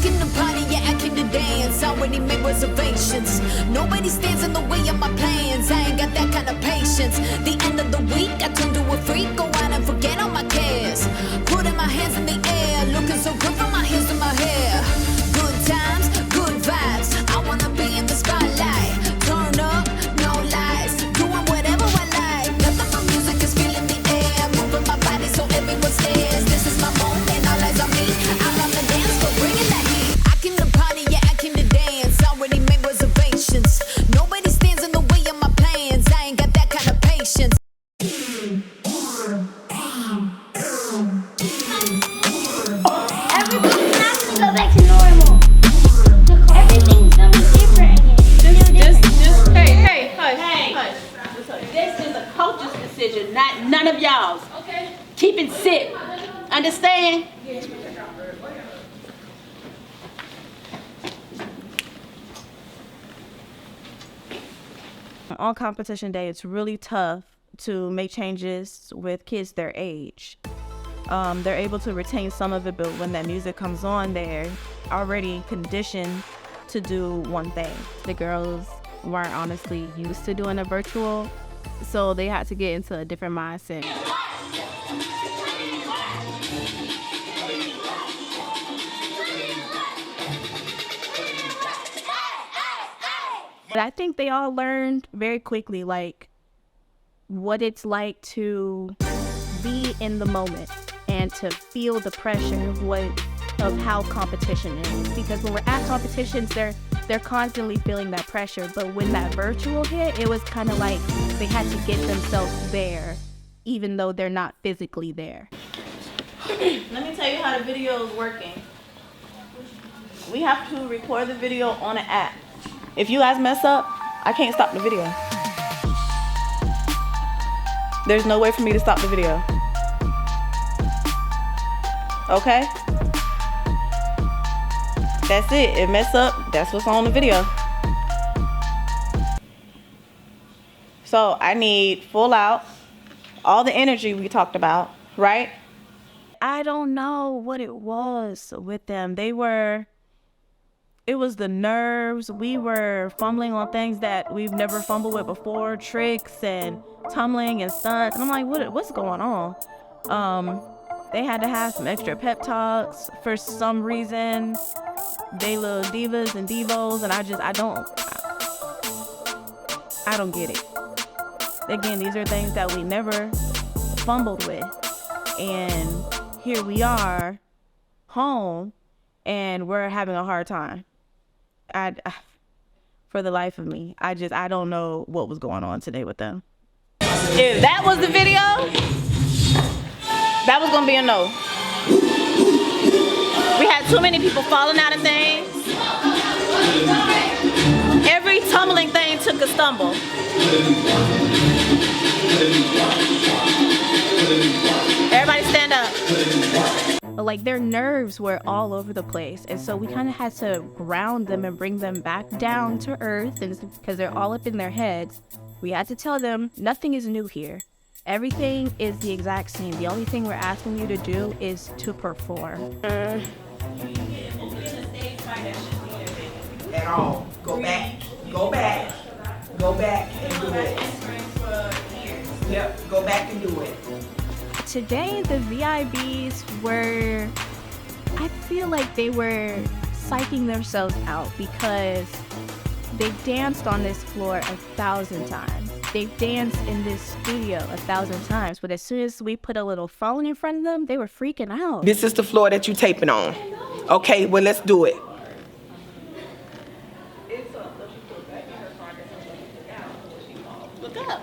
came to party, yeah, I came to dance. Already made reservations. Nobody stands in the way of my plans. I ain't got that kind of patience. The end of the week, I turn to a freak. Go out and forget all my cares. Putting my hands in the air, looking so good from my hands to my hair. Good times, good vibes. I wanna be in the spotlight. Turn up, no lies. Doing whatever I like. Nothing but music is feeling the air. Moving my body so everyone stares. This is my moment, all eyes on me. I'm on the dance floor, bringing that heat. I came to party, yeah, I came to dance. Already made reservations. Nobody stands in the way of my plans. I ain't got that kind of patience. Everything's not gonna go back to normal. Everything's gonna be different again. Hey, hush. This is a coach's decision, not none of y'all's. Okay. Keep it sit. Understand? On competition day, it's really tough to make changes with kids their age. They're able to retain some of it, but when that music comes on, they're already conditioned to do one thing. The girls weren't honestly used to doing a virtual, so they had to get into a different mindset. But I think they all learned very quickly, like, what it's like to be in the moment and to feel the pressure of how competition is. Because when we're at competitions, they're constantly feeling that pressure. But when that virtual hit, it was kind of like they had to get themselves there, even though they're not physically there. Let me tell you how the video is working. We have to record the video on an app. If you guys mess up, I can't stop the video. There's no way for me to stop the video. Okay? That's it. If mess up, that's what's on the video. So I need full out, all the energy we talked about, right? I don't know what it was with them. It was the nerves. We were fumbling on things that we've never fumbled with before, tricks and tumbling and stunts. And I'm like, what's going on? They had to have some extra pep talks for some reason. They little divas and divos, and I don't get it. Again, these are things that we never fumbled with. And here we are, home, and we're having a hard time. For the life of me, I don't know what was going on today with them. If that was the video, that was gonna be a no. We had too many people falling out of things. Every tumbling thing took a stumble. Everybody stand up. Like, their nerves were all over the place, and so we kind of had to ground them and bring them back down to earth, and because they're all up in their heads, we had to tell them nothing is new here. Everything is the exact same. The only thing we're asking you to do is to perform. At all. Go back and do it. Yep, go back and do it. Today, the VIBs were, I feel like they were psyching themselves out because they've danced on this floor 1,000 times. They've danced in this studio 1,000 times, but as soon as we put a little phone in front of them, they were freaking out. This is the floor that you taping on. Okay, well, let's do it. Look up.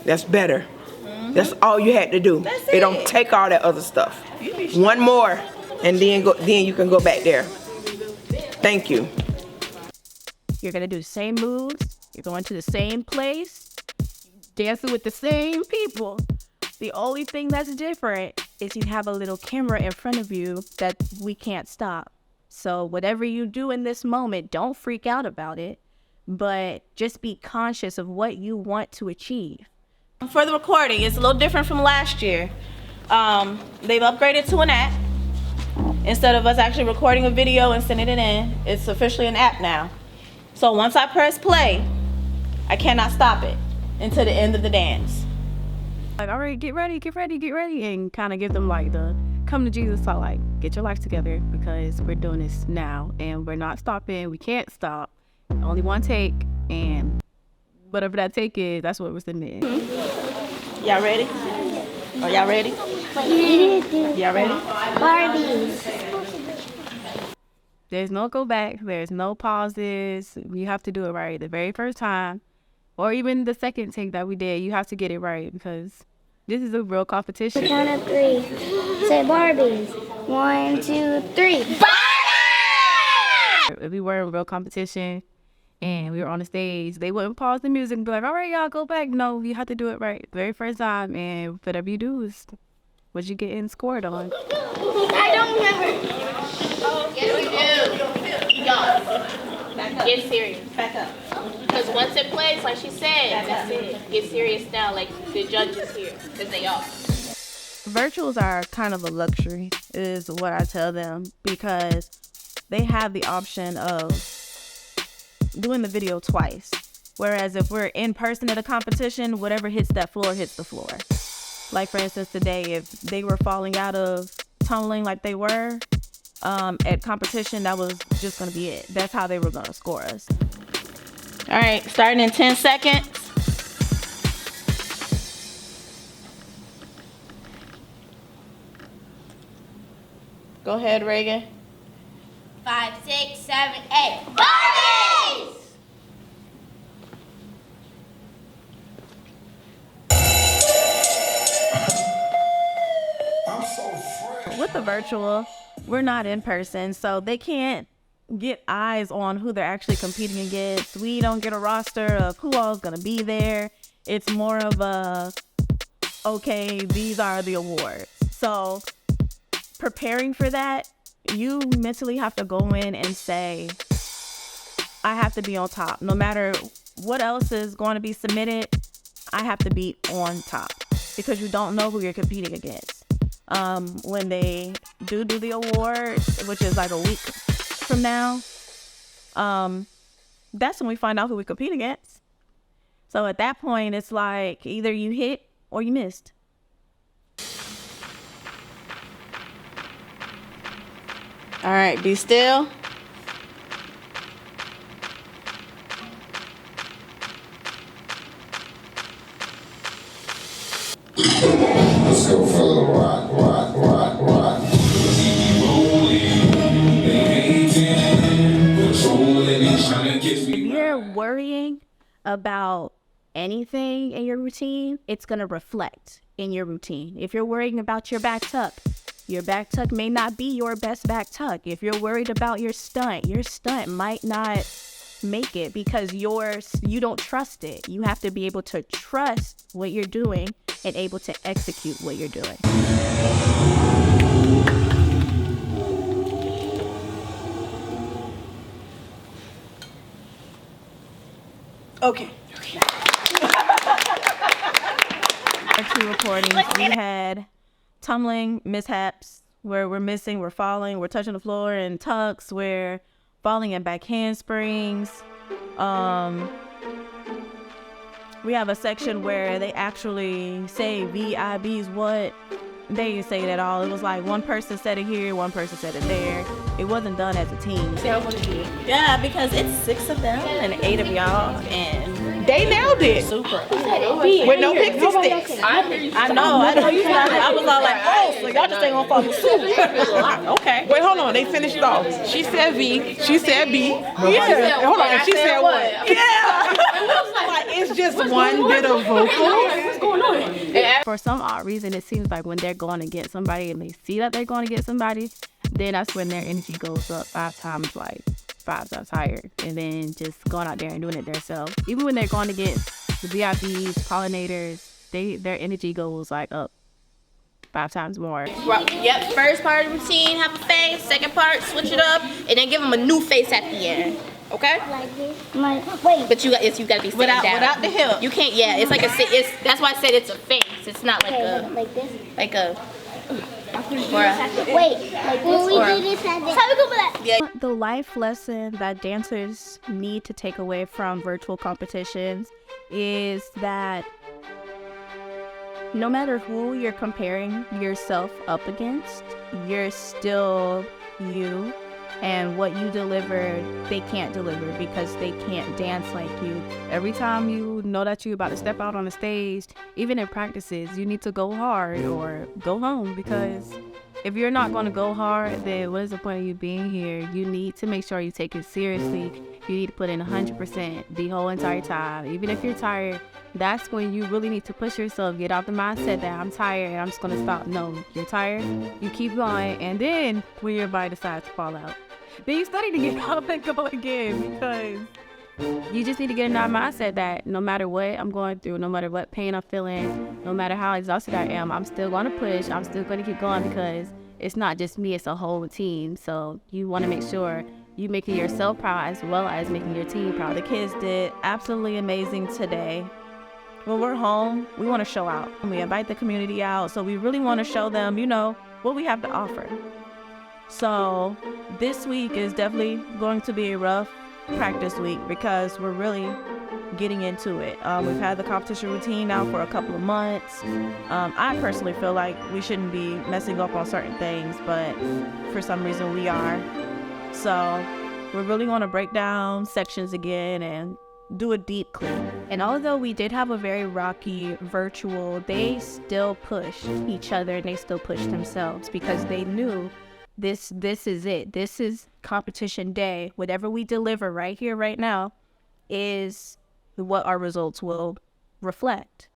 That's better. That's all you had to do. That's It don't take all that other stuff. One more, and then you can go back there. Thank you. You're gonna do the same moves. You're going to the same place, dancing with the same people. The only thing that's different is you have a little camera in front of you that we can't stop. So whatever you do in this moment, don't freak out about it, but just be conscious of what you want to achieve. For the recording, it's a little different from last year. They've upgraded to an app. instead of us actually recording a video and sending it in. It's officially an app now. So once I press play, I cannot stop it until the end of the dance. Like, all right, get ready, and kind of give them like the come to Jesus talk, like, get your life together because we're doing this now and we're not stopping. We can't stop. Only one take, and whatever that take is, that's what was in there. Y'all ready? Are y'all ready? Y'all ready? Barbies. There's no go back. There's no pauses. You have to do it right the very first time, or even the second take that we did. You have to get it right because this is a real competition. Count of 3. Say Barbies. 1, 2, 3. If we were in real competition and we were on the stage, they wouldn't pause the music and be like, all right, y'all, go back. No, you have to do it right the very first time, and whatever you do is what you getting scored on. I don't remember. Yes, we do. Y'all, get serious. Back up. Because once it plays, like she said, that's it. Get serious now, like the judges here, because they are. Virtuals are kind of a luxury, is what I tell them, because they have the option of doing the video twice. Whereas if we're in person at a competition, whatever hits that floor hits the floor. Like for instance, today, if they were falling out of tunneling like they were at competition, that was just going to be it. That's how they were going to score us. All right, starting in 10 seconds. Go ahead, Reagan. 5, 6, 7, 8. Barbies! With the virtual, we're not in person, so they can't get eyes on who they're actually competing against. We don't get a roster of who all is going to be there. It's more of a, okay, these are the awards. So preparing for that, you mentally have to go in and say, I have to be on top. No matter what else is going to be submitted, I have to be on top because you don't know who you're competing against. When they do the awards, which is like a week from now, that's when we find out who we compete against. So at that point, it's like either you hit or you missed. All right, be still. Let's go for the rock. If you're worrying about anything in your routine, it's going to reflect in your routine. If you're worrying about your back tuck may not be your best back tuck. If you're worried about your stunt might not make it because you don't trust it. You have to be able to trust what you're doing and able to execute what you're doing. Okay. Our 2 recordings, we had tumbling mishaps where we're falling, we're touching the floor, and tucks, we're falling in back handsprings. We have a section where they actually say VIBs what. They didn't say it at all. It was like one person said it here, one person said it there. It wasn't done as a team. Yeah, because it's 6 of them and 8 of y'all, and They nailed it. super. With no pixie sticks. I know you started. I was all like, oh, so y'all just ain't gonna follow suit. Okay. Wait, hold on. They finished it off. She said V. She said B. Yeah. Hold on. And she said what? Yeah. Like, it's just one bit of vocal. For some odd reason, it seems like when they're going to get somebody and they see that they're going to get somebody, then that's when their energy goes up 5 times higher. And then just going out there and doing it themselves. Even when they're going to get the VIPs, pollinators, their energy goes like up 5 times more. Yep, first part of the routine, have a face. Second part, switch it up, and then give them a new face at the end. Okay? Like this. Wait. But you got to be sitting down. Without the hip. You can't. Yeah, it's like that's why I said it's a face. It's not like Okay, like this. like a. Wait, like when we do this at the The life lesson that dancers need to take away from virtual competitions is that no matter who you're comparing yourself up against, you're still you, and what you deliver, they can't deliver because they can't dance like you. Every time you know that you're about to step out on the stage, even in practices, you need to go hard or go home, because if you're not going to go hard, then what is the point of you being here? You need to make sure you take it seriously. You need to put in 100% the whole entire time. Even if you're tired, that's when you really need to push yourself. Get out the mindset that I'm tired and I'm just going to stop. No, you're tired. You keep going. And then when your body decides to fall out, then you study to get up and go again, because you just need to get in that mindset that no matter what I'm going through, no matter what pain I'm feeling, no matter how exhausted I am, I'm still going to push. I'm still going to keep going, because it's not just me, it's a whole team. So you want to make sure you making yourself proud as well as making your team proud. The kids did absolutely amazing today. When we're home, we want to show out. We invite the community out, so we really want to show them, what we have to offer. So this week is definitely going to be a rough practice week because we're really getting into it. We've had the competition routine now for a couple of months. I personally feel like we shouldn't be messing up on certain things, but for some reason we are. So we're really going to break down sections again and do a deep clean. And although we did have a very rocky virtual, they still pushed each other and they still pushed themselves, because they knew this is it. This is competition day. Whatever we deliver right here, right now, is what our results will reflect.